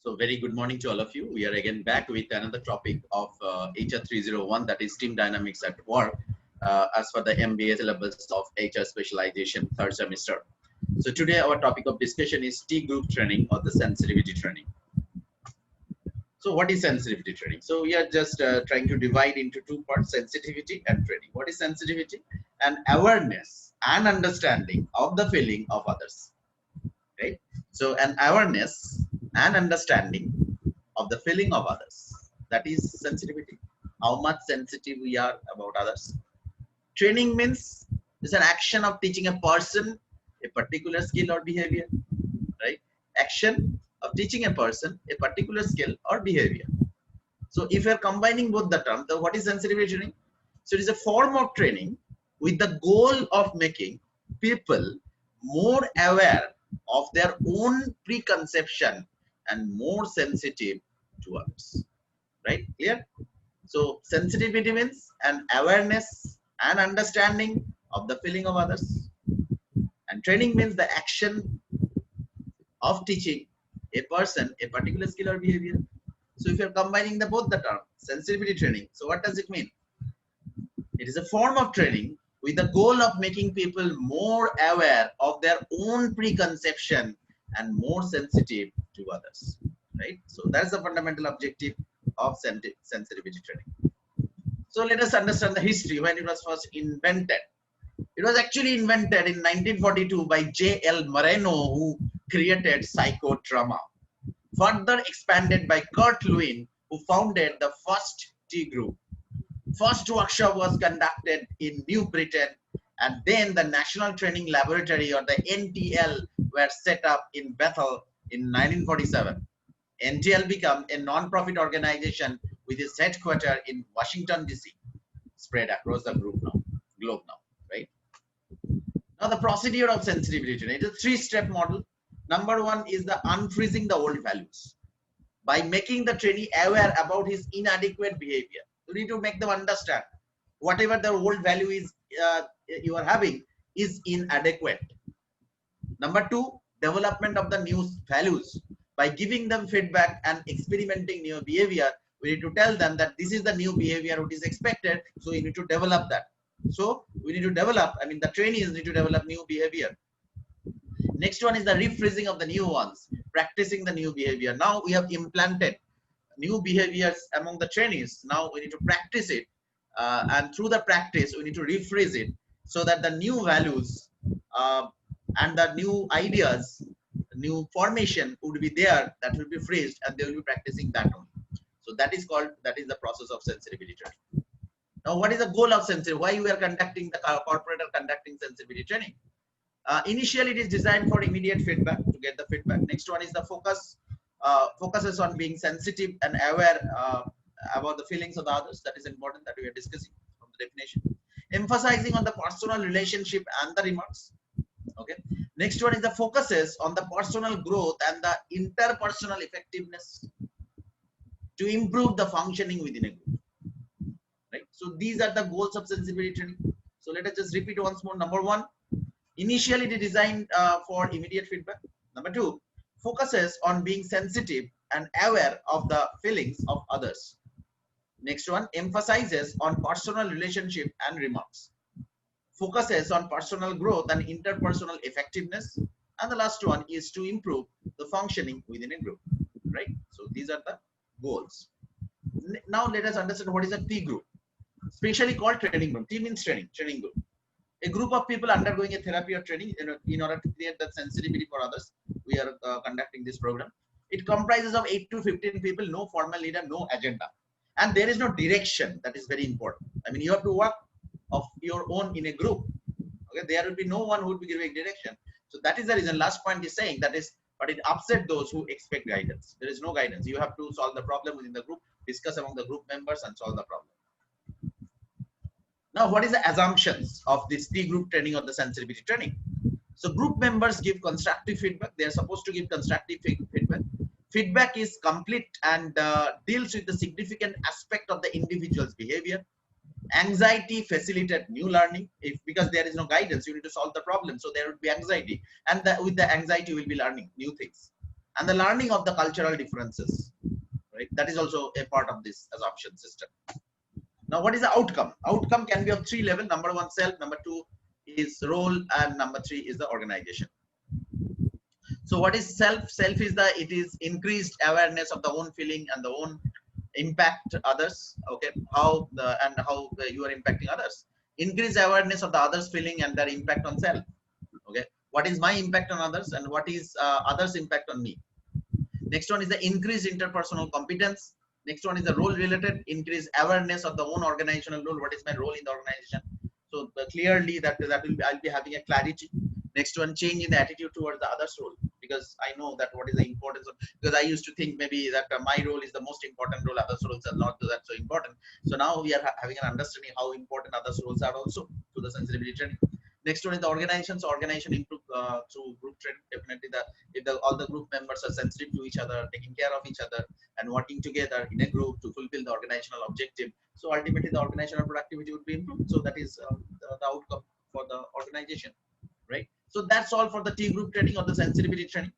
So very good morning to all of you. We are again back with another topic of HR301, that is team dynamics at work, as for the MBA syllabus of HR specialization third semester. So today our topic of discussion is T group training or the sensitivity training. So what is sensitivity training? So we are just trying to divide into two parts, sensitivity and training. What is sensitivity? And awareness and understanding of the feeling of others. Right? So an awareness and understanding of the feeling of others. That is sensitivity. How much sensitive we are about others. Training means it's an action of teaching a person a particular skill or behavior. Right? Action of teaching a person a particular skill or behavior. So if you're combining both the terms, then what is sensitivity training? So it is a form of training with the goal of making people more aware of their own preconception and more sensitive to others. Right? Clear? So sensitivity means an awareness and understanding of the feeling of others. And training means the action of teaching a person a particular skill or behavior. So if you're combining both the term, sensitivity training, so what does it mean? It is a form of training with the goal of making people more aware of their own preconception and more sensitive to others. Right? So that's the fundamental objective of sensitivity training. So let us understand the history when it was first invented. It was actually invented in 1942 by J.L. Moreno, who created psychodrama. Further expanded by Kurt Lewin, who founded the first T group. First workshop was conducted in New Britain, and then the National Training Laboratory, or the NTL, were set up in Bethel in 1947. NTL became a non-profit organization with its headquarters in Washington, D.C., spread across the globe now, right? Now the procedure of sensitivity training, it is a three-step model. Number one is the unfreezing the old values by making the trainee aware about his inadequate behavior. You need to make them understand whatever the old value is you are having is inadequate. Number two, development of the new values by giving them feedback and experimenting new behavior. We need to tell them that this is the new behavior which is expected, so you need to develop that. So we need to develop, the trainees need to develop new behavior. Next one is the rephrasing of the new ones, practicing the new behavior. Now we have implanted new behaviors among the trainees. Now we need to practice it, and through the practice we need to rephrase it so that the new values and the new ideas, new formation would be there, that will be phrased, and they will be practicing that only. So that is the process of sensitivity training. Now what is the goal of sensitivity? Why we are conducting the corporate are conducting sensitivity training? Initially it is designed for immediate feedback, to get the feedback. Next one is the focuses on being sensitive and aware about the feelings of the others. That is important, that we are discussing from the definition. Emphasizing on the personal relationship and the remarks. Okay. Next one is the focuses on the personal growth and the interpersonal effectiveness to improve the functioning within a group. Right. So these are the goals of sensitivity training. So let us just repeat once more. Number one, initially it is designed for immediate feedback. Number two, focuses on being sensitive and aware of the feelings of others. Next one, emphasizes on personal relationship and remarks. Focuses on personal growth and interpersonal effectiveness. And the last one is to improve the functioning within a group. Right? So these are the goals. Now let us understand what is a T group, specially called training group. T means training group. A group of people undergoing a therapy or training in order to create that sensitivity for others. We are conducting this program. It comprises of 8 to 15 people, no formal leader, no agenda. And there is no direction. That is very important. You have to work of your own in a group. Okay, there will be no one who will be giving direction. So that is the reason. Last point is saying that is, but it upset those who expect guidance. There is no guidance. You have to solve the problem within the group, discuss among the group members, and solve the problem. Now, what is the assumptions of this T group training or the sensitivity training? So group members give constructive feedback. They are supposed to give constructive feedback. Feedback is complete and deals with the significant aspect of the individual's behavior. Anxiety facilitate new learning. Because there is no guidance, you need to solve the problem. So there would be anxiety. And with the anxiety, you will be learning new things. and the learning of the cultural differences, right? That is also a part of this assumption system. Now, what is the outcome? Outcome can be of three levels. Number one, self. Number two is role, and number three is the organization. So what is self? Self is it is increased awareness of the own feeling and the own impact others. Okay, how you are impacting others. Increase awareness of the others feeling and their impact on self. Okay, what is my impact on others and what is others impact on me. Next one is the increased interpersonal competence. Next one is the role related, increased awareness of the own organizational role. What is my role in the organization? So clearly that will be, I'll be having a clarity. Next one, change in the attitude towards the other's role, because I know that what is the importance of, because I used to think maybe that my role is the most important role, others roles are not that so important. So now we are having an understanding how important others roles are also to the sensibility training. Next one is the organization. So organization improve through group training. Definitely if all the group members are sensitive to each other, taking care of each other, and working together in a group to fulfill the organizational objective, so ultimately the organizational productivity would be improved. So that is the outcome for the organization, right? So that's all for the T group training or the sensitivity training.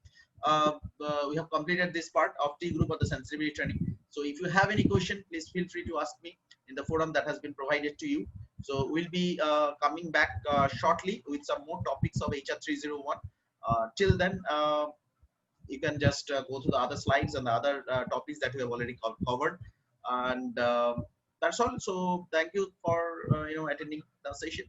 We have completed this part of T group or the sensitivity training. So if you have any question, please feel free to ask me in the forum that has been provided to you. So we'll be coming back shortly with some more topics of HR301. Till then, you can just go through the other slides and the other topics that we have already covered. And that's all. So thank you for attending the session.